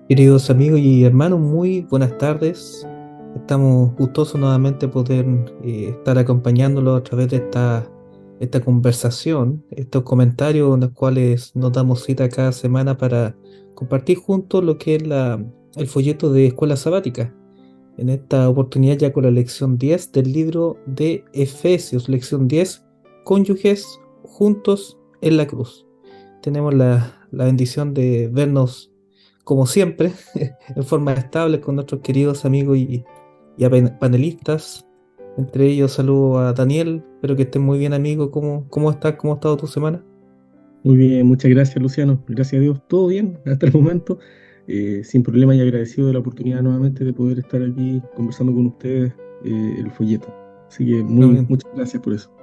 Queridos amigos y hermanos, muy buenas tardes. Estamos gustosos nuevamente de poder estar acompañándolos a través de esta conversación, estos comentarios en los cuales nos damos cita cada semana para compartir juntos lo que es el folleto de Escuela Sabática. En esta oportunidad ya con la lección 10 del libro de Efesios, lección 10, cónyuges juntos en la cruz. Tenemos la bendición de vernos como siempre, en forma estable con nuestros queridos amigos y panelistas. Entre ellos saludo a Daniel, espero que estés muy bien amigo. ¿Cómo estás? ¿Cómo ha estado tu semana? Muy bien, muchas gracias Luciano. Gracias a Dios, todo bien hasta el momento. Sin problema y agradecido de la oportunidad nuevamente de poder estar aquí conversando con ustedes el folleto. Así que Muy bien. muchas gracias por eso.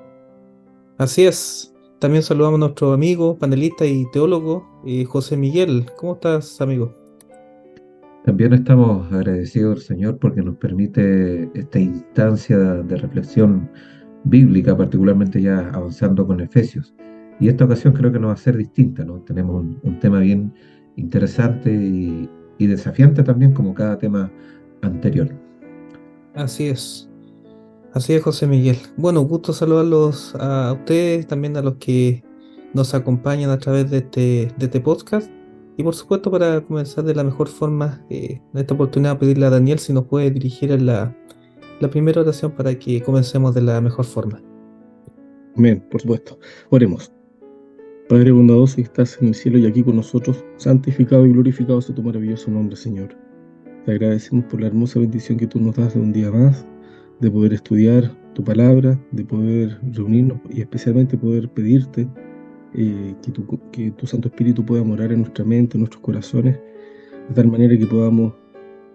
Así es. También saludamos a nuestro amigo, panelista y teólogo, José Miguel. ¿Cómo estás, amigo? También estamos agradecidos al Señor porque nos permite esta instancia de reflexión bíblica, particularmente ya avanzando con Efesios. Y esta ocasión creo que no va a ser distinta, ¿no? Tenemos un tema bien interesante y desafiante también como cada tema anterior. Así es. Así es, José Miguel. Bueno, gusto saludarlos a ustedes, también a los que nos acompañan a través de este podcast. Y por supuesto, para comenzar de la mejor forma, en esta oportunidad pedirle a Daniel si nos puede dirigir en la primera oración para que comencemos de la mejor forma. Amén, por supuesto. Oremos. Padre bondadoso que estás en el cielo y aquí con nosotros, santificado y glorificado sea tu maravilloso nombre, Señor. Te agradecemos por la hermosa bendición que tú nos das de un día más, de poder estudiar tu palabra, de poder reunirnos y especialmente poder pedirte que tu Santo Espíritu pueda morar en nuestra mente, en nuestros corazones, de tal manera que podamos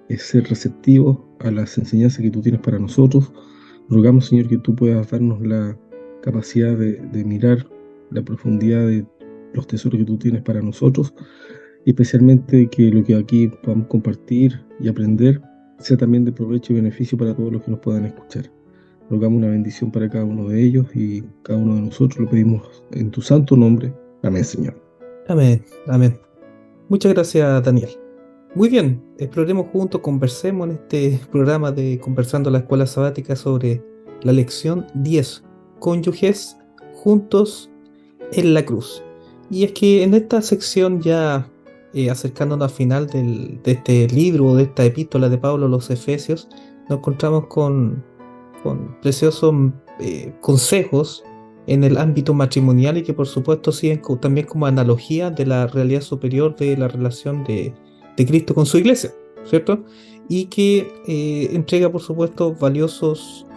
ser receptivos a las enseñanzas que tú tienes para nosotros. Rogamos, Señor, que tú puedas darnos la capacidad de mirar la profundidad de los tesoros que tú tienes para nosotros, y especialmente que lo que aquí podamos compartir y aprender sea también de provecho y beneficio para todos los que nos puedan escuchar. Rogamos una bendición para cada uno de ellos y cada uno de nosotros lo pedimos en tu santo nombre. Amén, Señor. Amén, amén. Muchas gracias, Daniel. Muy bien, exploremos juntos, conversemos en este programa de Conversando la Escuela Sabática sobre la lección 10, cónyuges juntos en la cruz. Y es que en esta sección ya acercándonos al final de este libro, de esta epístola de Pablo a los Efesios, nos encontramos con preciosos consejos en el ámbito matrimonial y que por supuesto siguen también como analogía de la realidad superior de la relación de Cristo con su iglesia, ¿cierto? Y que entrega por supuesto valiosas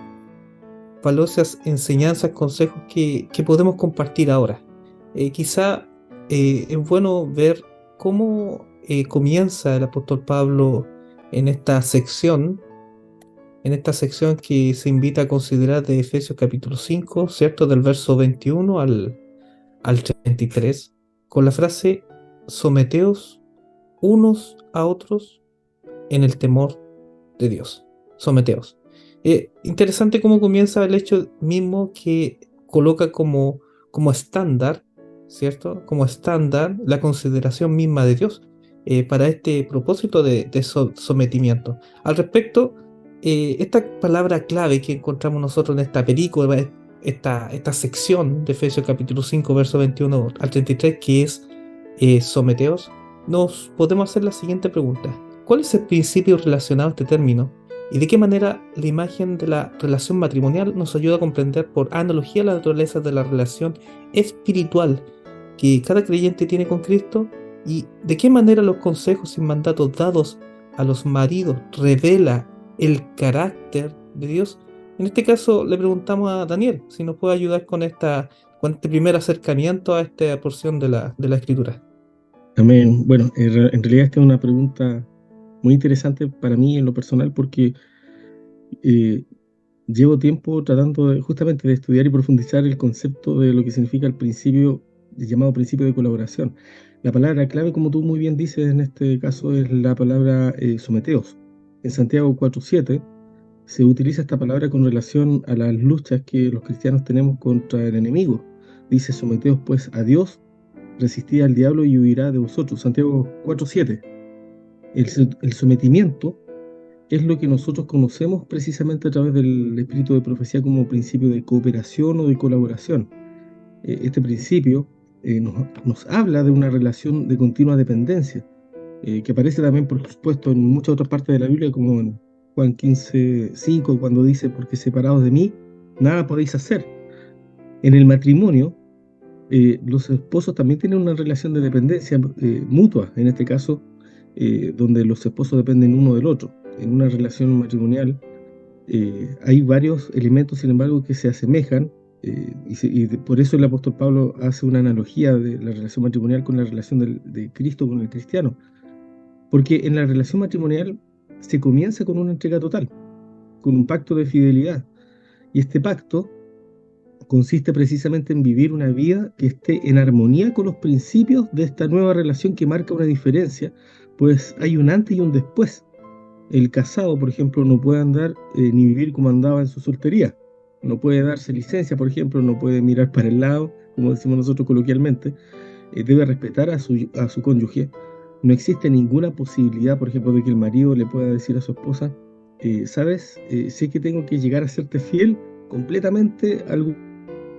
enseñanzas, consejos que podemos compartir ahora. Quizá es bueno ver cómo comienza el apóstol Pablo en esta sección, en esta sección que se invita a considerar de Efesios capítulo 5, ¿cierto? Del verso 21 al 33, con la frase, someteos unos a otros en el temor de Dios. Someteos. Interesante cómo comienza el hecho mismo que coloca como estándar, ¿cierto? Como estándar la consideración misma de Dios para este propósito de sometimiento. Al respecto, esta palabra clave que encontramos nosotros en esta película, esta sección de Efesios capítulo 5, verso 21 al 33, que es someteos, nos podemos hacer la siguiente pregunta. ¿Cuál es el principio relacionado a este término? ¿Y de qué manera la imagen de la relación matrimonial nos ayuda a comprender por analogía la naturaleza de la relación espiritual que cada creyente tiene con Cristo? ¿Y de qué manera los consejos y mandatos dados a los maridos revela el carácter de Dios? En este caso le preguntamos a Daniel si nos puede ayudar con este primer acercamiento a esta porción de la escritura. Amén. Bueno, en realidad esta es una pregunta muy interesante para mí en lo personal porque eh, llevo tiempo tratando justamente de estudiar y profundizar el concepto de lo que significa el principio, el llamado principio de colaboración. La palabra clave, como tú muy bien dices en este caso, es la palabra someteos. En Santiago 4:7 se utiliza esta palabra con relación a las luchas que los cristianos tenemos contra el enemigo. Dice, someteos pues a Dios, resistid al diablo y huirá de vosotros. Santiago 4:7. El sometimiento es lo que nosotros conocemos precisamente a través del espíritu de profecía como principio de cooperación o de colaboración. Este principio nos habla de una relación de continua dependencia, que aparece también, por supuesto, en muchas otras partes de la Biblia, como en Juan 15:5, cuando dice, porque separados de mí, nada podéis hacer. En el matrimonio, los esposos también tienen una relación de dependencia mutua, en este caso, donde los esposos dependen uno del otro. En una relación matrimonial hay varios elementos, sin embargo, que se asemejan, por eso el apóstol Pablo hace una analogía de la relación matrimonial con la relación de Cristo con el cristiano. Porque en la relación matrimonial se comienza con una entrega total, con un pacto de fidelidad. Y este pacto consiste precisamente en vivir una vida que esté en armonía con los principios de esta nueva relación que marca una diferencia, pues hay un antes y un después. El casado, por ejemplo, no puede andar ni vivir como andaba en su soltería. No puede darse licencia, por ejemplo, no puede mirar para el lado, como decimos nosotros coloquialmente. Debe respetar a su cónyuge. No existe ninguna posibilidad, por ejemplo, de que el marido le pueda decir a su esposa, ¿sabes? Sé que tengo que llegar a serte fiel completamente, algo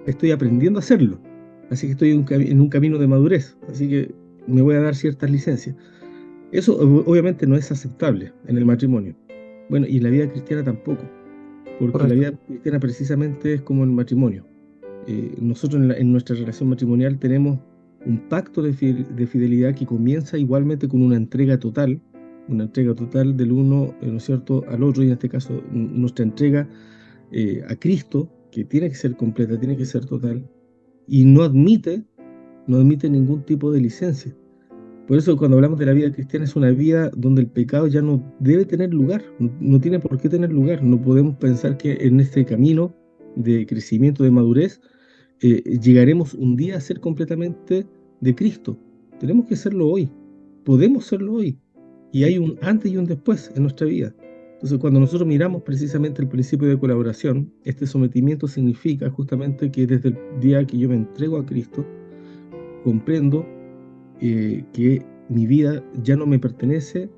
estoy aprendiendo a hacerlo. Así que estoy en un camino de madurez, así que me voy a dar ciertas licencias. Eso obviamente no es aceptable en el matrimonio. Bueno, y en la vida cristiana tampoco, porque la Correcto. vida cristiana precisamente es como el matrimonio. Nosotros en nuestra relación matrimonial tenemos un pacto de fidelidad que comienza igualmente con una entrega total del uno, ¿no es cierto?, al otro, y en este caso nuestra entrega a Cristo, que tiene que ser completa, tiene que ser total, y no admite ningún tipo de licencia. Por eso cuando hablamos de la vida cristiana es una vida donde el pecado ya no debe tener lugar, no tiene por qué tener lugar. No podemos pensar que en este camino de crecimiento, de madurez, llegaremos un día a ser completamente de Cristo. Tenemos que serlo hoy, podemos serlo hoy. Y hay un antes y un después en nuestra vida. Entonces cuando nosotros miramos precisamente el principio de colaboración, este sometimiento significa justamente que desde el día que yo me entrego a Cristo, comprendo que mi vida ya no me pertenece,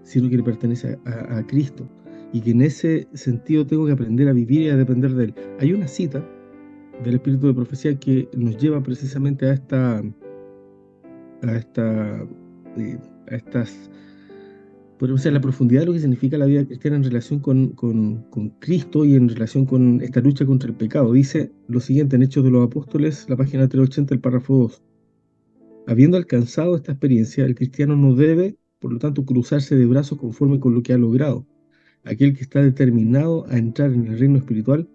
sino que le pertenece a Cristo, y que en ese sentido tengo que aprender a vivir y a depender de Él. Hay una cita del Espíritu de Profecía que nos lleva precisamente a esta, eh, a estas, podemos decir, la profundidad de lo que significa la vida cristiana en relación con Cristo y en relación con esta lucha contra el pecado. Dice lo siguiente en Hechos de los Apóstoles, la página 380, el párrafo 2. Habiendo alcanzado esta experiencia, el cristiano no debe, por lo tanto, cruzarse de brazos conforme con lo que ha logrado. Aquel que está determinado a entrar en el reino espiritual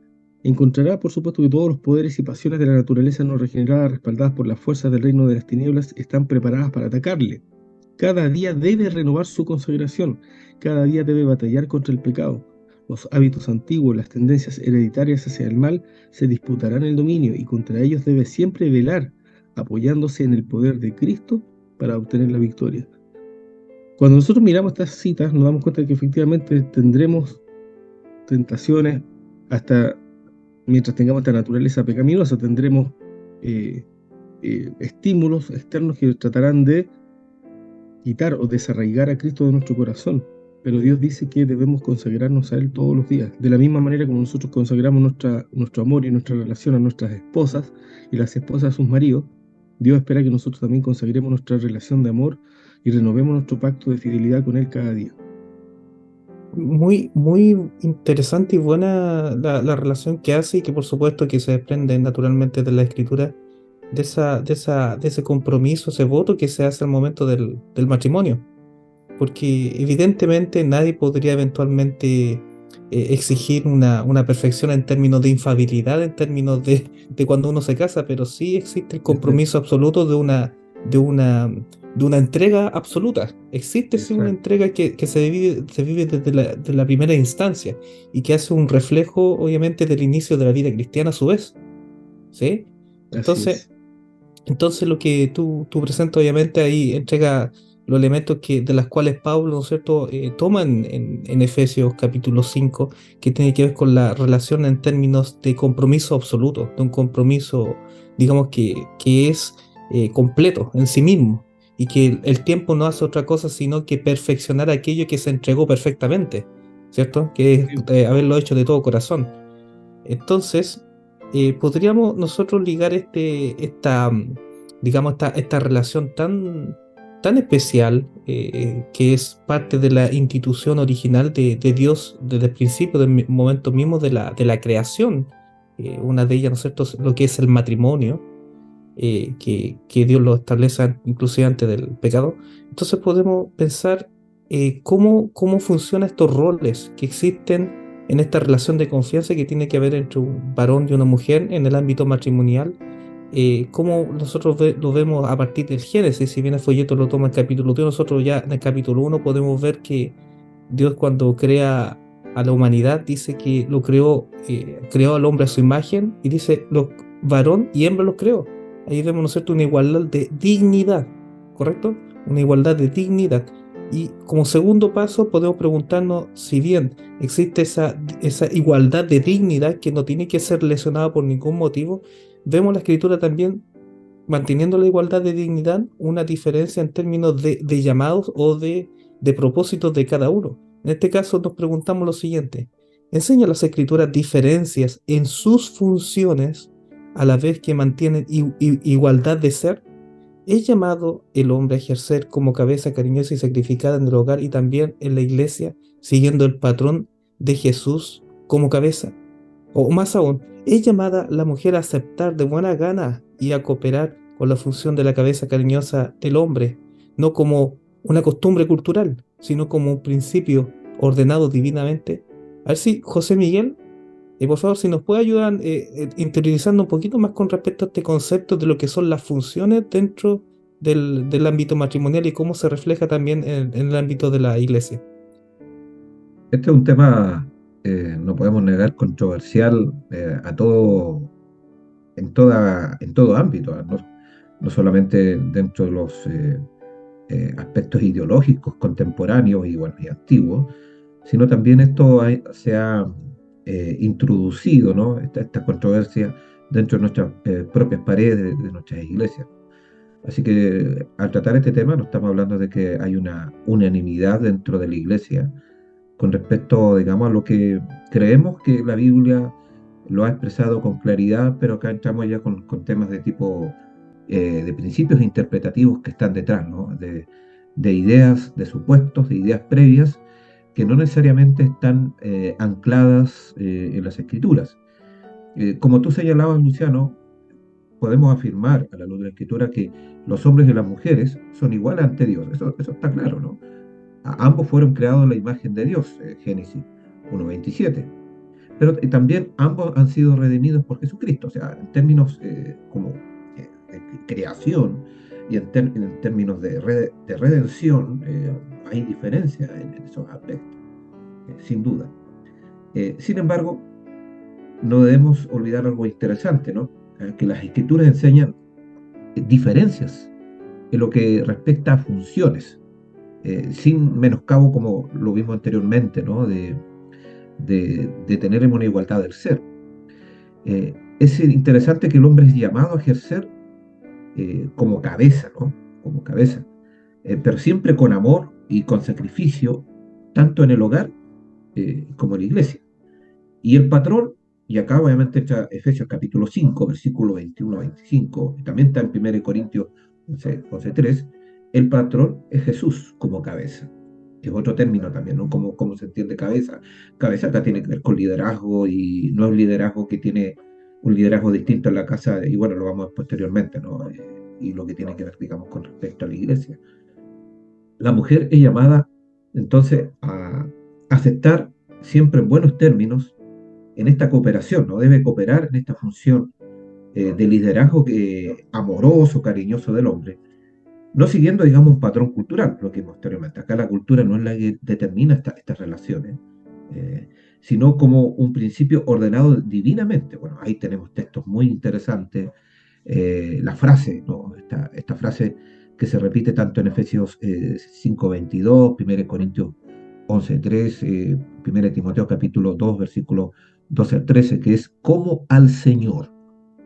encontrará, por supuesto, que todos los poderes y pasiones de la naturaleza no regenerada, respaldadas por las fuerzas del reino de las tinieblas, están preparadas para atacarle. Cada día debe renovar su consagración, cada día debe batallar contra el pecado. Los hábitos antiguos, las tendencias hereditarias hacia el mal se disputarán el dominio, y contra ellos debe siempre velar, apoyándose en el poder de Cristo para obtener la victoria. Cuando nosotros miramos estas citas, nos damos cuenta de que efectivamente tendremos tentaciones, hasta mientras tengamos esta naturaleza pecaminosa, tendremos estímulos externos que tratarán de quitar o desarraigar a Cristo de nuestro corazón. Pero Dios dice que debemos consagrarnos a Él todos los días. De la misma manera como nosotros consagramos nuestro amor y nuestra relación a nuestras esposas y las esposas a sus maridos, Dios espera que nosotros también consagremos nuestra relación de amor y renovemos nuestro pacto de fidelidad con Él cada día. Muy, muy interesante y buena la relación que hace y que por supuesto que se desprende naturalmente de la escritura, de ese compromiso, ese voto que se hace al momento del matrimonio. Porque evidentemente nadie podría eventualmente exigir una perfección en términos de infalibilidad, en términos de cuando uno se casa, pero sí existe el compromiso absoluto de una, de una entrega absoluta. Existe sí una Exacto. entrega que se vive desde de la primera instancia y que hace un reflejo, obviamente, del inicio de la vida cristiana a su vez. ¿Sí? Así Entonces, es. entonces lo que tú presentas obviamente ahí entrega los elementos de las cuales Pablo, ¿no es cierto?, toma en Efesios capítulo 5, que tiene que ver con la relación en términos de compromiso absoluto, de un compromiso, digamos, que es completo en sí mismo y que el tiempo no hace otra cosa sino que perfeccionar aquello que se entregó perfectamente, ¿cierto? Que es Sí. haberlo hecho de todo corazón. Entonces, podríamos nosotros ligar digamos, esta relación tan especial, que es parte de la institución original de Dios desde el principio, del momento mismo de la creación. Una de ellas, ¿no es cierto?, lo que es el matrimonio, que Dios lo establece inclusive antes del pecado. Entonces podemos pensar cómo funcionan estos roles que existen en esta relación de confianza que tiene que haber entre un varón y una mujer en el ámbito matrimonial, cómo nosotros lo vemos a partir del Génesis. Si bien el folleto lo toma en capítulo 2, nosotros ya en el capítulo 1 podemos ver que Dios, cuando crea a la humanidad, dice que creó al hombre a su imagen, y dice, varón y hembra los creó. Ahí vemos, ¿no es cierto?, una igualdad de dignidad, ¿correcto? Una igualdad de dignidad. Y como segundo paso podemos preguntarnos, si bien existe esa igualdad de dignidad que no tiene que ser lesionada por ningún motivo, vemos la escritura también manteniendo la igualdad de dignidad, una diferencia en términos de llamados o de propósitos de cada uno. En este caso nos preguntamos lo siguiente: ¿enseña las escrituras diferencias en sus funciones a la vez que mantienen igualdad de ser? ¿Es llamado el hombre a ejercer como cabeza cariñosa y sacrificada en el hogar y también en la iglesia, siguiendo el patrón de Jesús como cabeza? O más aún, ¿es llamada la mujer a aceptar de buena gana y a cooperar con la función de la cabeza cariñosa del hombre, no como una costumbre cultural, sino como un principio ordenado divinamente? A ver si José Miguel, por favor, si nos puede ayudar interiorizando un poquito más con respecto a este concepto de lo que son las funciones dentro del ámbito matrimonial y cómo se refleja también en el ámbito de la iglesia. Este es un tema, no podemos negar, controversial en todo ámbito, ¿no? No solamente dentro de los aspectos ideológicos contemporáneos y, bueno, y antiguos, sino también se ha introducido, ¿no?, esta controversia dentro de nuestras propias paredes de nuestras iglesias. Así que al tratar este tema no estamos hablando de que hay una unanimidad dentro de la iglesia con respecto, digamos, a lo que creemos que la Biblia lo ha expresado con claridad, pero acá entramos ya con temas de tipo de principios interpretativos que están detrás, ¿no? De ideas, de supuestos, de ideas previas que no necesariamente están ancladas en las escrituras. Como tú señalabas, Luciano, podemos afirmar a la luz de la escritura que los hombres y las mujeres son iguales ante Dios. Eso está claro, ¿no? Ambos fueron creados en la imagen de Dios, Génesis 1:27. Pero también ambos han sido redimidos por Jesucristo. O sea, en términos como de creación y en términos de redención, hay diferencia en esos aspectos, sin duda. Sin embargo, no debemos olvidar algo interesante, ¿no? Que las escrituras enseñan diferencias en lo que respecta a funciones, sin menoscabo, como lo vimos anteriormente, ¿no?, de tener una igualdad del ser. Es interesante que el hombre es llamado a ejercer como cabeza, ¿no? Como cabeza, pero siempre con amor y con sacrificio, tanto en el hogar como en la iglesia. Y el patrón, y acá obviamente está Efesios capítulo 5, versículo 21 a 25, y también está en 1 Corintios 11:3, el patrón es Jesús como cabeza, que es otro término también, ¿no? ¿Cómo se entiende cabeza? Cabeza acá tiene que ver con liderazgo, y no es liderazgo que tiene un liderazgo distinto en la casa, y bueno, lo vamos a ver posteriormente, ¿no? Y lo que tiene que ver, digamos, con respecto a la iglesia. La mujer es llamada entonces a aceptar siempre en buenos términos en esta cooperación, ¿no? Debe cooperar en esta función de liderazgo amoroso, cariñoso del hombre, no siguiendo, digamos, un patrón cultural, lo que vimos anteriormente. Acá la cultura no es la que determina estas relaciones, eh, sino como un principio ordenado divinamente. Bueno, ahí tenemos textos muy interesantes. La frase, ¿no? Esta frase que se repite tanto en Efesios 5:22, 1 Corintios 11:3, 1 Timoteo capítulo 2, versículo 12 al 13, que es como al Señor.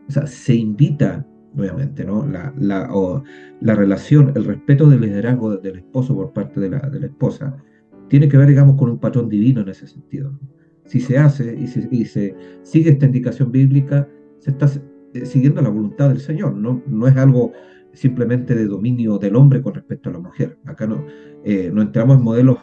O sea, se invita nuevamente, ¿no? La relación, el respeto del liderazgo del esposo por parte de la esposa, tiene que ver, digamos, con un patrón divino en ese sentido, ¿no? Si se hace y se sigue esta indicación bíblica, se está siguiendo la voluntad del Señor, ¿no? No es algo simplemente de dominio del hombre con respecto a la mujer. Acá no entramos en modelos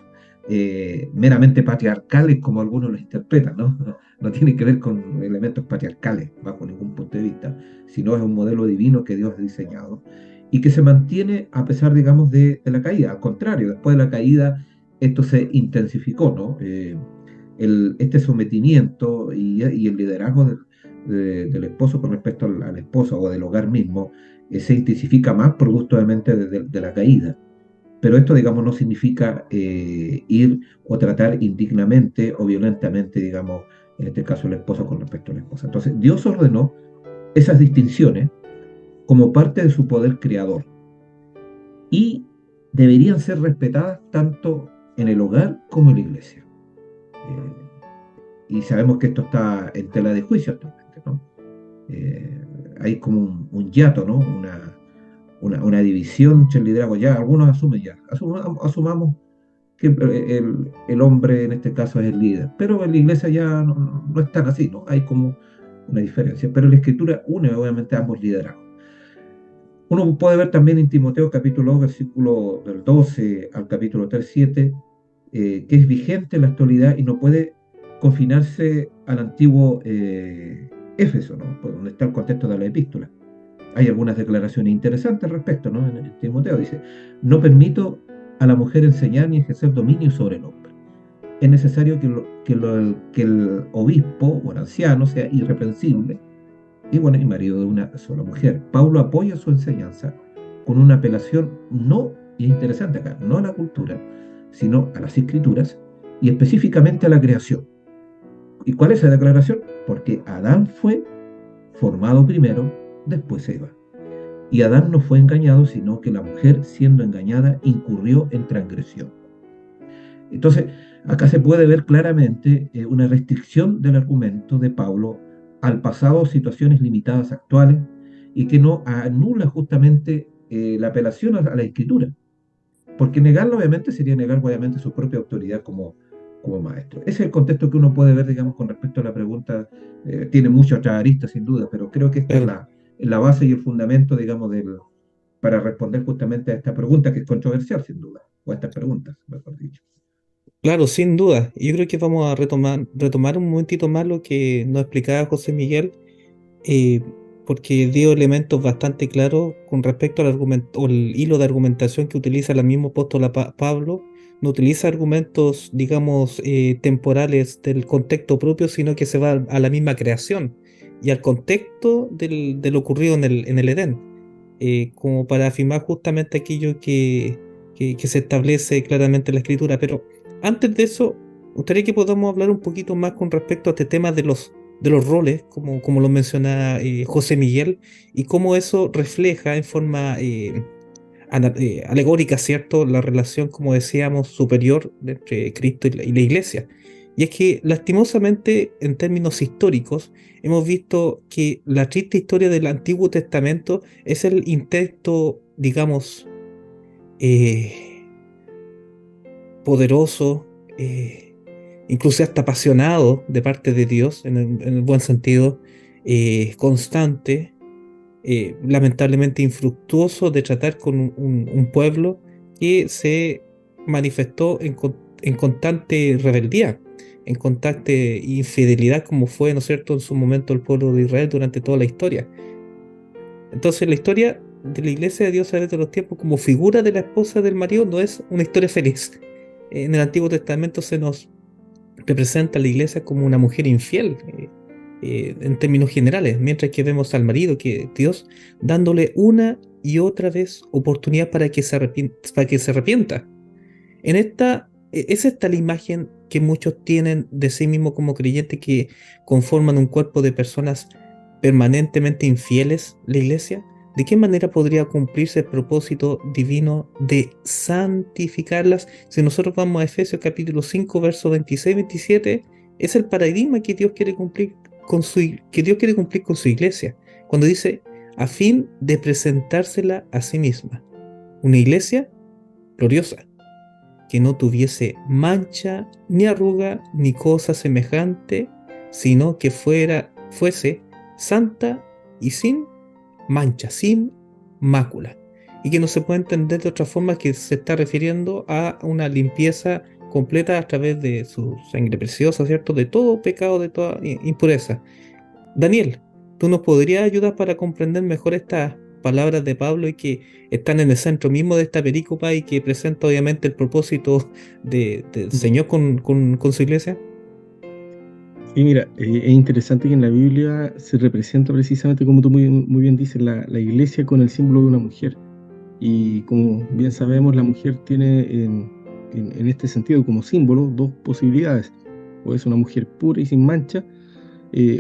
meramente patriarcales como algunos los interpretan, ¿no? No tiene que ver con elementos patriarcales bajo ningún punto de vista, sino es un modelo divino que Dios ha diseñado y que se mantiene a pesar, digamos, de la caída. Al contrario, después de la caída esto se intensificó, ¿no? Este sometimiento y el liderazgo del esposo con respecto a la esposa o del hogar mismo se intensifica más producto obviamente de la caída. Pero esto, digamos, no significa ir o tratar indignamente o violentamente, digamos, en este caso el esposo con respecto a la esposa. Entonces, Dios ordenó esas distinciones como parte de su poder creador y deberían ser respetadas tanto en el hogar como en la iglesia. Y sabemos que esto está en tela de juicio actualmente, ¿no? Hay como un hiato, ¿no? Una división entre el liderazgo. Ya algunos asumen ya, asumamos que el hombre en este caso es el líder, pero en la iglesia ya no es tan así, ¿no? Hay como una diferencia, pero la escritura une obviamente ambos liderazgos. Uno puede ver también en Timoteo capítulo 2, versículo del 12 al capítulo 3, 7, que es vigente en la actualidad y no puede confinarse al antiguo Éfeso, ¿no? Por donde está el contexto de la epístola. Hay algunas declaraciones interesantes al respecto, ¿no? En Timoteo dice, no permito a la mujer enseñar ni ejercer dominio sobre el hombre. Es necesario que el obispo o el anciano sea irreprensible y bueno, y marido de una sola mujer. Pablo apoya su enseñanza con una apelación no, y es interesante acá, no a la cultura, sino a las escrituras y específicamente a la creación. ¿Y cuál es esa declaración? Porque Adán fue formado primero, después Eva. Y Adán no fue engañado, sino que la mujer, siendo engañada, incurrió en transgresión. Entonces, acá se puede ver claramente una restricción del argumento de Pablo al pasado, situaciones limitadas actuales, y que no anula justamente la apelación a la escritura. Porque negarlo obviamente sería negar obviamente su propia autoridad como maestro. Ese es el contexto que uno puede ver, digamos, con respecto a la pregunta. Tiene muchas otras aristas, sin duda, pero creo que esta Claro. es la base y el fundamento, digamos, para responder justamente a esta pregunta que es controversial, sin duda, o a estas preguntas, mejor dicho. Claro, sin duda. Yo creo que vamos a retomar un momentito más lo que nos explicaba José Miguel, eh, porque dio elementos bastante claros con respecto al argumento, o el hilo de argumentación que utiliza el mismo apóstol Pablo. No utiliza argumentos, digamos, temporales del contexto propio, sino que se va a la misma creación y al contexto de lo ocurrido en el Edén, como para afirmar justamente aquello que se establece claramente en la escritura. Pero antes de eso, me gustaría que podamos hablar un poquito más con respecto a este tema de los roles, como lo menciona José Miguel, y cómo eso refleja en forma alegórica, ¿cierto?, la relación, como decíamos, superior entre Cristo y la Iglesia. Y es que, lastimosamente, en términos históricos, hemos visto que la triste historia del Antiguo Testamento es el intento, digamos, eh, poderoso, incluso hasta apasionado de parte de Dios, en el buen sentido, constante, lamentablemente infructuoso, de tratar con un pueblo que se manifestó en constante rebeldía, en constante infidelidad, como fue, ¿no es cierto?, en su momento el pueblo de Israel durante toda la historia. Entonces, la historia de la iglesia de Dios a través de los tiempos como figura de la esposa del marido no es una historia feliz. En el Antiguo Testamento se nos representa a la iglesia como una mujer infiel, en términos generales, mientras que vemos al marido, que Dios dándole una y otra vez oportunidad para que se arrepienta. Es esta la imagen que muchos tienen de sí mismos como creyentes, que conforman un cuerpo de personas permanentemente infieles, la iglesia. ¿De qué manera podría cumplirse el propósito divino de santificarlas? Si nosotros vamos a Efesios capítulo 5, versos 26-27, es el paradigma que Dios quiere cumplir que Dios quiere cumplir con su iglesia. Cuando dice, a fin de presentársela a sí misma, una iglesia gloriosa, que no tuviese mancha, ni arruga, ni cosa semejante, sino que fuese santa y sin mancha, sin mácula. Y que no se puede entender de otra forma que se está refiriendo a una limpieza completa a través de su sangre preciosa, ¿cierto? De todo pecado, de toda impureza. Daniel, ¿tú nos podrías ayudar para comprender mejor estas palabras de Pablo y que están en el centro mismo de esta perícopa y que presenta obviamente el propósito del Señor con su iglesia? Y mira, es interesante que en la Biblia se representa precisamente, como tú muy bien dices, la iglesia con el símbolo de una mujer. Y como bien sabemos, la mujer tiene en este sentido como símbolo dos posibilidades. O es una mujer pura y sin mancha,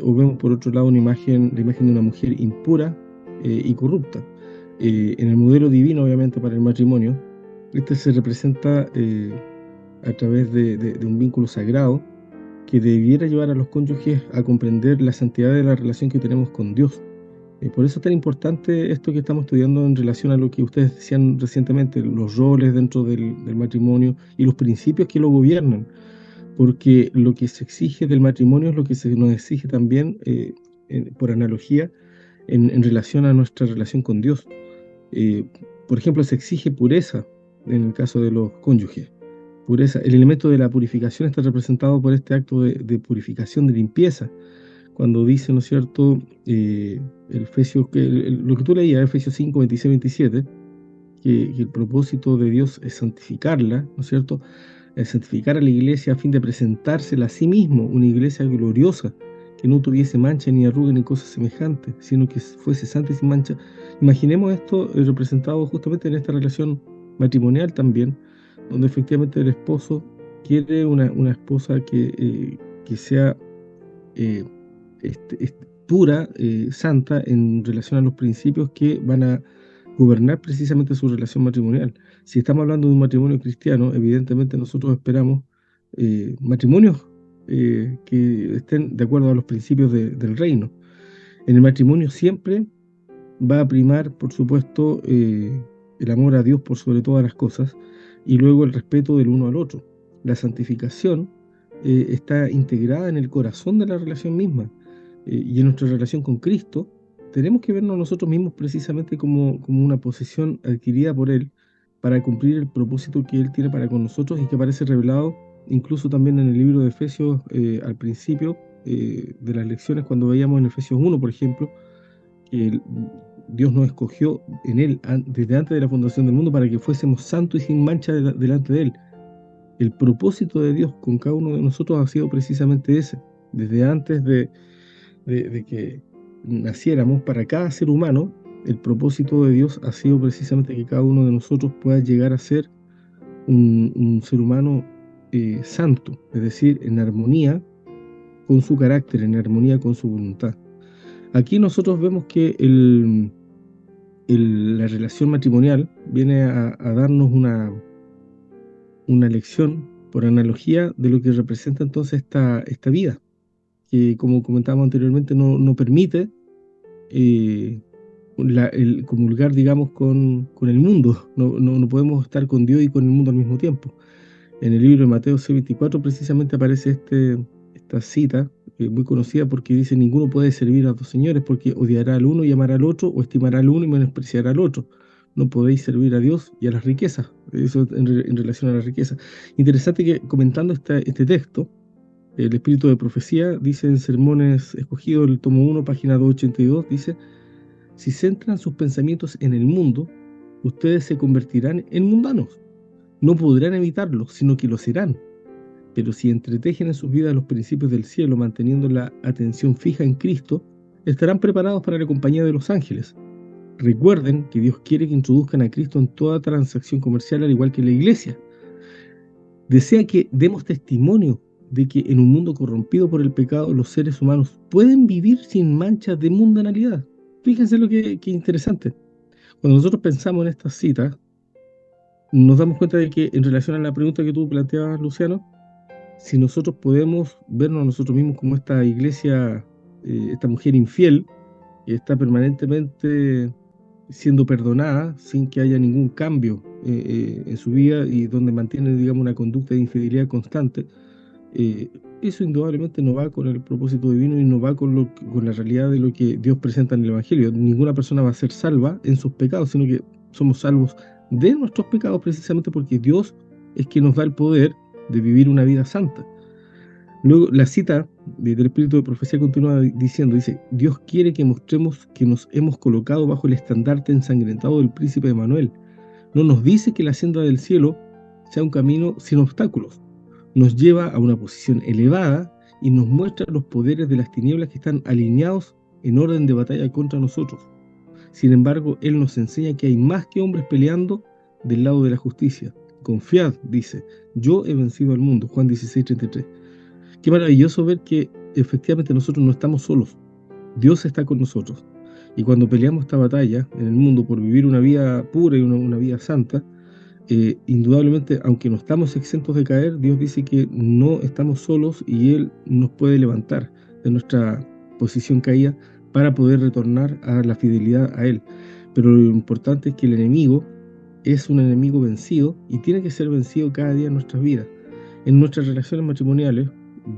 o vemos por otro lado la imagen de una mujer impura y corrupta. En el modelo divino, obviamente, para el matrimonio, este se representa a través de un vínculo sagrado que debiera llevar a los cónyuges a comprender la santidad de la relación que tenemos con Dios. Por eso es tan importante esto que estamos estudiando en relación a lo que ustedes decían recientemente, los roles dentro del matrimonio y los principios que lo gobiernan, porque lo que se exige del matrimonio es lo que se nos exige también, por analogía, en relación a nuestra relación con Dios. Eh, por ejemplo, se exige pureza en el caso de los cónyuges. Pureza, el elemento de la purificación está representado por este acto de purificación, de limpieza. Cuando dice, ¿no es cierto?, Efesios, lo que tú leías, Efesios 5, 26, 27, que el propósito de Dios es santificarla, ¿no es cierto?, es santificar a la iglesia a fin de presentársela a sí mismo, una iglesia gloriosa, que no tuviese mancha ni arruga ni cosas semejantes, sino que fuese santa y sin mancha. Imaginemos esto representado justamente en esta relación matrimonial también, donde efectivamente el esposo quiere una esposa que sea eh, pura, santa, en relación a los principios que van a gobernar precisamente su relación matrimonial. Si estamos hablando de un matrimonio cristiano, evidentemente nosotros esperamos matrimonios que estén de acuerdo a los principios del reino. En el matrimonio siempre va a primar, por supuesto, el amor a Dios por sobre todas las cosas y luego el respeto del uno al otro. La santificación está integrada en el corazón de la relación misma, y en nuestra relación con Cristo tenemos que vernos nosotros mismos precisamente como una posesión adquirida por Él para cumplir el propósito que Él tiene para con nosotros y que aparece revelado incluso también en el libro de Efesios, al principio de las lecciones, cuando veíamos en Efesios 1, por ejemplo, que Dios nos escogió en Él desde antes de la fundación del mundo para que fuésemos santos y sin mancha delante de Él. El propósito de Dios con cada uno de nosotros ha sido precisamente ese. Desde antes de que naciéramos, para cada ser humano, el propósito de Dios ha sido precisamente que cada uno de nosotros pueda llegar a ser un ser humano santo, es decir, en armonía con su carácter, en armonía con su voluntad. Aquí nosotros vemos que la relación matrimonial viene a darnos una lección por analogía de lo que representa entonces esta vida, que como comentábamos anteriormente no permite el comulgar, digamos, con el mundo. No podemos estar con Dios y con el mundo al mismo tiempo. En el libro de Mateo 6:24 precisamente aparece esta cita muy conocida, porque dice: ninguno puede servir a dos señores, porque odiará al uno y amará al otro, o estimará al uno y menospreciará al otro. No podéis servir a Dios y a las riquezas. Eso en relación a la riqueza. Interesante que comentando este texto, el espíritu de profecía dice en Sermones Escogidos, el tomo 1, página 282, dice: si centran sus pensamientos en el mundo, ustedes se convertirán en mundanos. No podrán evitarlo, sino que lo serán. Pero si entretejen en sus vidas los principios del cielo, manteniendo la atención fija en Cristo, estarán preparados para la compañía de los ángeles. Recuerden que Dios quiere que introduzcan a Cristo en toda transacción comercial, al igual que en la iglesia. Desea que demos testimonio de que en un mundo corrompido por el pecado, los seres humanos pueden vivir sin manchas de mundanalidad. Fíjense lo que interesante. Cuando nosotros pensamos en estas citas, nos damos cuenta de que en relación a la pregunta que tú planteabas, Luciano, si nosotros podemos vernos a nosotros mismos como esta iglesia, esta mujer infiel, y está permanentemente siendo perdonada sin que haya ningún cambio en su vida y donde mantiene, digamos, una conducta de infidelidad constante, eso indudablemente no va con el propósito divino y no va con la realidad de lo que Dios presenta en el Evangelio. Ninguna persona va a ser salva en sus pecados, sino que somos salvos de nuestros pecados precisamente porque Dios es quien nos da el poder de vivir una vida santa. Luego, la cita del Espíritu de Profecía continúa diciendo, dice, Dios quiere que mostremos que nos hemos colocado bajo el estandarte ensangrentado del príncipe Emanuel. No nos dice que la senda del cielo sea un camino sin obstáculos. Nos lleva a una posición elevada y nos muestra los poderes de las tinieblas que están alineados en orden de batalla contra nosotros. Sin embargo, Él nos enseña que hay más que hombres peleando del lado de la justicia. Confiad, dice, yo he vencido al mundo. Juan 16:33. Qué maravilloso ver que efectivamente nosotros no estamos solos. Dios está con nosotros. Y cuando peleamos esta batalla en el mundo por vivir una vida pura y una vida santa, indudablemente, aunque no estamos exentos de caer, Dios dice que no estamos solos y Él nos puede levantar de nuestra posición caída para poder retornar a la fidelidad a Él. Pero lo importante es que el enemigo es un enemigo vencido y tiene que ser vencido cada día en nuestras vidas. En nuestras relaciones matrimoniales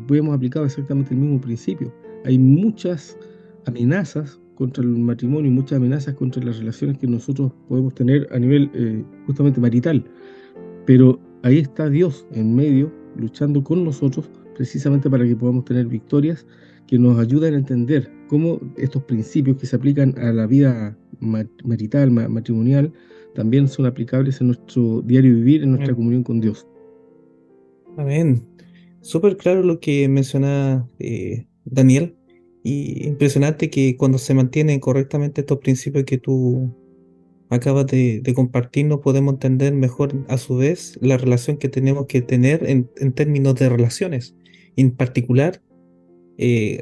hemos aplicado exactamente el mismo principio. Hay muchas amenazas contra el matrimonio, muchas amenazas contra las relaciones que nosotros podemos tener a nivel justamente marital. Pero ahí está Dios en medio, luchando con nosotros, precisamente para que podamos tener victorias que nos ayuden a entender cómo estos principios que se aplican a la vida marital, matrimonial, también son aplicables en nuestro diario vivir, en nuestra Amén. comunión con Dios. Amén. Súper claro lo que menciona Daniel. Y impresionante que cuando se mantienen correctamente estos principios que tú acabas de compartirnos, podemos entender mejor a su vez la relación que tenemos que tener en términos de relaciones, en particular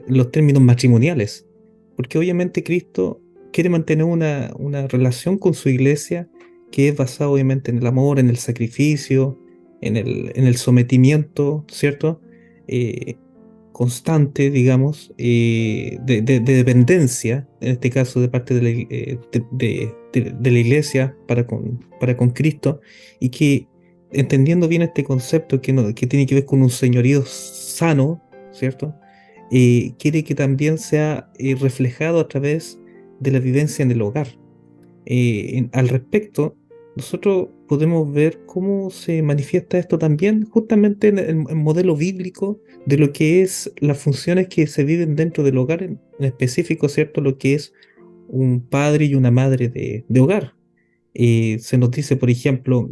los términos matrimoniales, porque obviamente Cristo quiere mantener una relación con su iglesia que es basada obviamente en el amor, en el sacrificio, en el sometimiento, ¿cierto? Eh, constante, digamos, de dependencia, en este caso de parte de la iglesia para con Cristo, y que entendiendo bien este concepto que tiene que ver con un señorío sano, ¿cierto? Quiere que también sea reflejado a través de la vivencia en el hogar. Al respecto, nosotros podemos ver cómo se manifiesta esto también justamente en el modelo bíblico de lo que es las funciones que se viven dentro del hogar, en específico, ¿cierto? Lo que es un padre y una madre de hogar. Se nos dice, por ejemplo,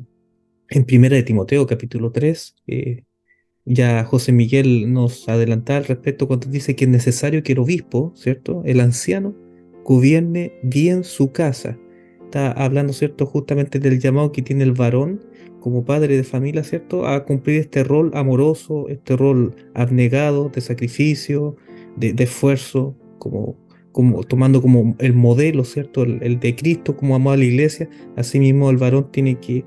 en Primera de Timoteo, capítulo 3, ya José Miguel nos adelantaba al respecto cuando dice que es necesario que el obispo, ¿cierto? El anciano, gobierne bien su casa. Está hablando, ¿cierto? Justamente del llamado que tiene el varón como padre de familia, ¿cierto? A cumplir este rol amoroso, este rol abnegado, de sacrificio, de esfuerzo, como tomando como el modelo, ¿cierto? El de Cristo como amó a la iglesia. Asimismo, el varón tiene que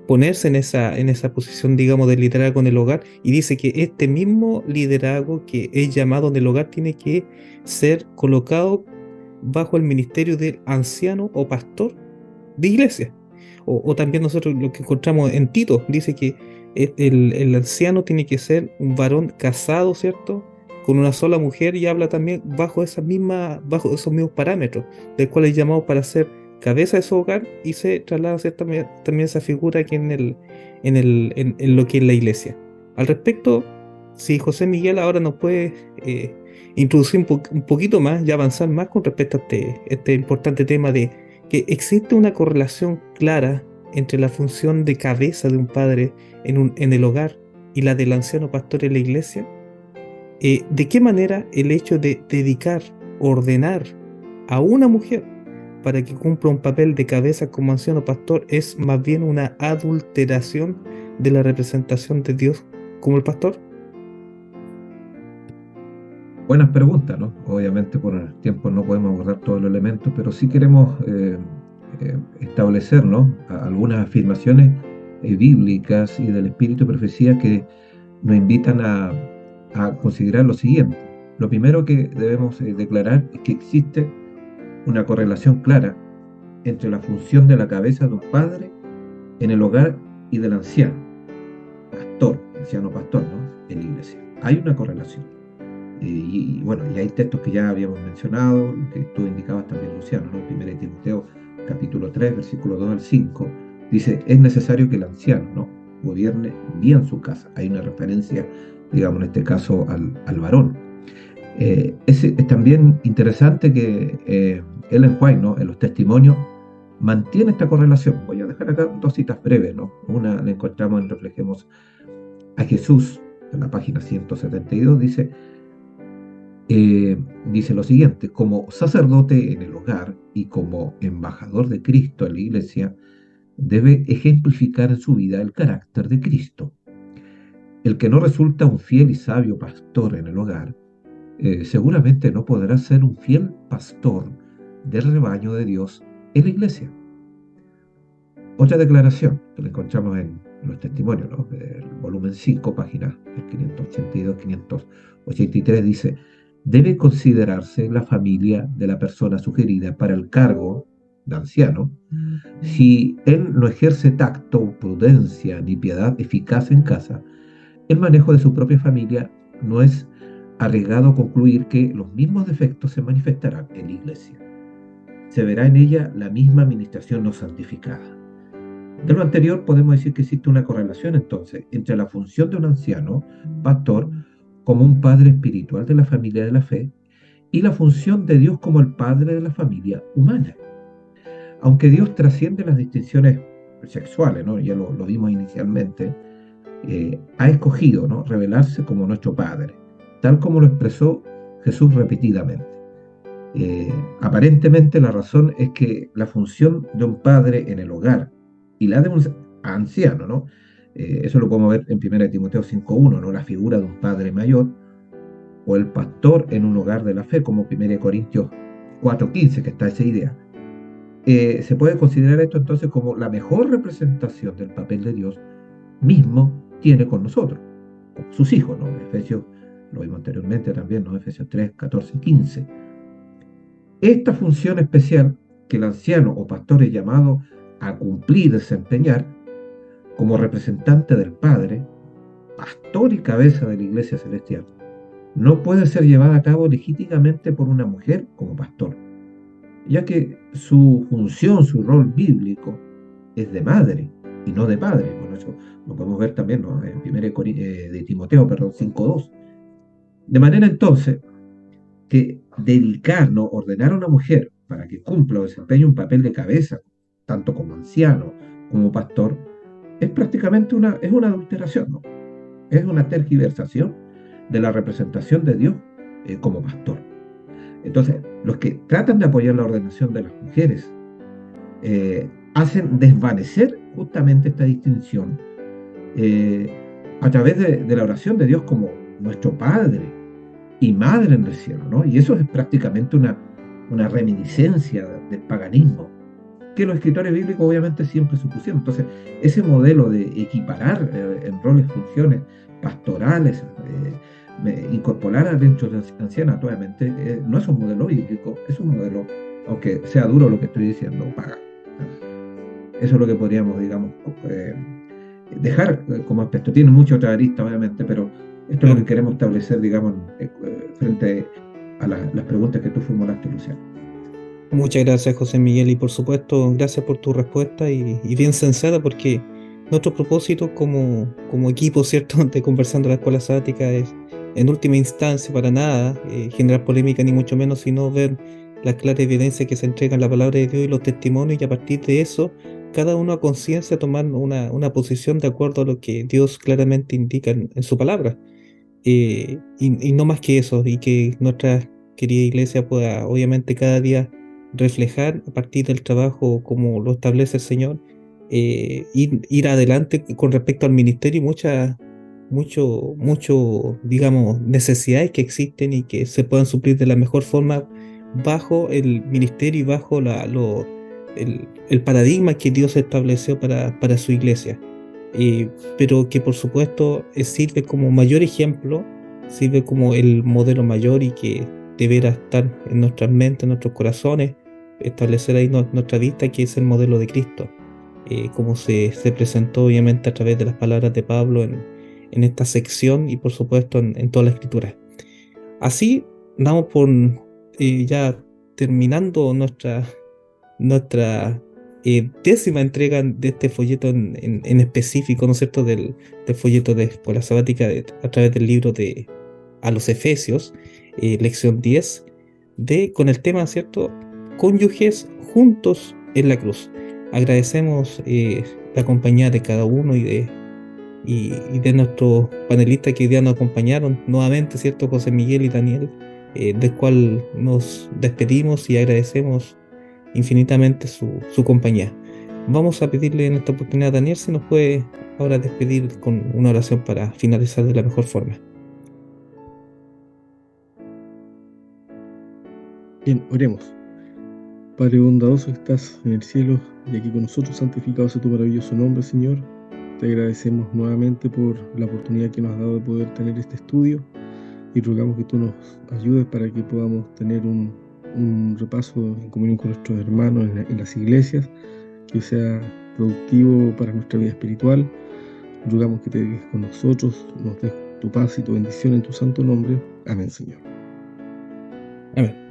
ponerse en esa posición, digamos, de liderazgo en el hogar, y dice que este mismo liderazgo que es llamado en el hogar tiene que ser colocado bajo el ministerio del anciano o pastor de iglesia. O también nosotros lo que encontramos en Tito, dice que el anciano tiene que ser un varón casado, ¿cierto? Con una sola mujer, y habla también bajo esos mismos parámetros, del cual es llamado para ser cabeza de su hogar, y se traslada también esa figura aquí en lo que es la iglesia. Al respecto, si José Miguel ahora nos puede introducir un poquito más y avanzar más con respecto a este importante tema de que existe una correlación clara entre la función de cabeza de un padre en el hogar y la del anciano pastor en la iglesia. ¿De qué manera el hecho de dedicar, ordenar a una mujer para que cumpla un papel de cabeza como anciano pastor es más bien una adulteración de la representación de Dios como el pastor? Buenas preguntas, ¿no? Obviamente por el tiempo no podemos abordar todos los elementos, pero sí queremos establecer, ¿no? Algunas afirmaciones bíblicas y del espíritu de profecía que nos invitan a considerar lo siguiente. Lo primero que debemos declarar es que existe una correlación clara entre la función de la cabeza de un padre en el hogar y del anciano pastor, ¿no? En la iglesia. Hay una correlación. Bueno, y hay textos que ya habíamos mencionado, que tú indicabas también, Luciano, ¿no? En 1 Timoteo, capítulo 3, versículo 2 al 5, dice, es necesario que el anciano, ¿no?, gobierne bien su casa. Hay una referencia, digamos, en este caso, al varón. Es también interesante que Ellen White, ¿no?, en los testimonios, mantiene esta correlación. Voy a dejar acá dos citas breves, ¿no? Una la encontramos en Reflejemos a Jesús, en la página 172, dice lo siguiente: como sacerdote en el hogar y como embajador de Cristo en la iglesia, debe ejemplificar en su vida el carácter de Cristo. El que no resulta un fiel y sabio pastor en el hogar, seguramente no podrá ser un fiel pastor del rebaño de Dios en la iglesia. Otra declaración que la encontramos en los testimonios, ¿no?, del volumen 5, páginas 582-583, dice: debe considerarse la familia de la persona sugerida para el cargo de anciano si él no ejerce tacto, prudencia ni piedad eficaz en casa. El manejo de su propia familia no es arriesgado concluir que los mismos defectos se manifestarán en la iglesia. Se verá en ella la misma administración no santificada. De lo anterior podemos decir que existe una correlación entonces entre la función de un anciano, pastor, como un padre espiritual de la familia de la fe, y la función de Dios como el padre de la familia humana. Aunque Dios trasciende las distinciones sexuales, ¿no?, ya lo vimos inicialmente, ha escogido, ¿no?, revelarse como nuestro Padre, tal como lo expresó Jesús repetidamente. Aparentemente la razón es que la función de un padre en el hogar y la de un anciano, ¿no?, eso lo podemos ver en 1 Timoteo 5.1, ¿no?, la figura de un padre mayor, o el pastor en un hogar de la fe, como 1 Corintios 4.15, que está esa idea. Se puede considerar esto entonces como la mejor representación del papel de Dios mismo tiene con nosotros, con sus hijos, ¿no? Efesios, lo vimos anteriormente también, ¿no? Efesios 3, 14 y 15. Esta función especial que el anciano o pastor es llamado a cumplir y desempeñar como representante del Padre, pastor y cabeza de la Iglesia Celestial, no puede ser llevada a cabo legítimamente por una mujer como pastor, ya que su función, su rol bíblico es de madre y no de padre. Bueno, eso lo podemos ver también, ¿no?, en 1 de Timoteo, 5.2. De manera entonces que dedicar, ¿no?, ordenar a una mujer para que cumpla o desempeñe un papel de cabeza, tanto como anciano como pastor, es prácticamente una adulteración, ¿no? Es una tergiversación de la representación de Dios como pastor. Entonces, los que tratan de apoyar la ordenación de las mujeres hacen desvanecer justamente esta distinción a través de la oración de Dios como nuestro Padre y Madre en el cielo, ¿no? Y eso es prácticamente una reminiscencia del paganismo que los escritores bíblicos obviamente siempre supusieron. Entonces, ese modelo de equiparar en roles, funciones pastorales, incorporar dentro del ancianato, obviamente no es un modelo bíblico, es un modelo, aunque sea duro lo que estoy diciendo, pagano. Eso es lo que podríamos, digamos, dejar como aspecto. Tiene mucha otra arista, obviamente, pero esto es lo que queremos establecer, digamos, frente a las preguntas que tú formulaste, Luciano. Muchas gracias, José Miguel, y por supuesto, gracias por tu respuesta y bien sensata, porque nuestro propósito como equipo, ¿cierto?, de Conversando la Escuela Sabática es, en última instancia, para nada generar polémica, ni mucho menos, sino ver la clara evidencia que se entrega en la palabra de Dios y los testimonios, y a partir de eso, cada uno a conciencia tomar una posición de acuerdo a lo que Dios claramente indica en su palabra. Y no más que eso, y que nuestra querida iglesia pueda, obviamente, cada día reflejar a partir del trabajo como lo establece el Señor, ir adelante con respecto al ministerio y mucho, digamos, necesidades que existen y que se puedan suplir de la mejor forma bajo el ministerio y bajo el paradigma que Dios estableció para su iglesia. Pero que por supuesto sirve como mayor ejemplo, sirve como el modelo mayor, y que deberá estar en nuestras mentes, en nuestros corazones, establecer ahí nuestra vista, que es el modelo de Cristo, como se presentó obviamente a través de las palabras de Pablo en esta sección y por supuesto en toda la escritura. Así damos por ya terminando nuestra décima entrega de este folleto en específico, ¿no es cierto?, del folleto de Escuela Sabática a través del libro de a los Efesios, lección 10, con el tema, ¿cierto?, cónyuges juntos en la cruz. Agradecemos la compañía de cada uno y de nuestros panelistas que hoy día nos acompañaron nuevamente, ¿cierto?, José Miguel y Daniel, del cual nos despedimos y agradecemos infinitamente su compañía. Vamos a pedirle en esta oportunidad a Daniel si nos puede ahora despedir con una oración para finalizar de la mejor forma. Bien, oremos. Padre bondadoso que estás en el cielo y aquí con nosotros, santificado sea tu maravilloso nombre, Señor. Te agradecemos nuevamente por la oportunidad que nos has dado de poder tener este estudio y rogamos que tú nos ayudes para que podamos tener un repaso en comunión con nuestros hermanos en las iglesias, que sea productivo para nuestra vida espiritual. Rogamos que te quedes con nosotros, nos des tu paz y tu bendición en tu santo nombre. Amén, Señor. Amén.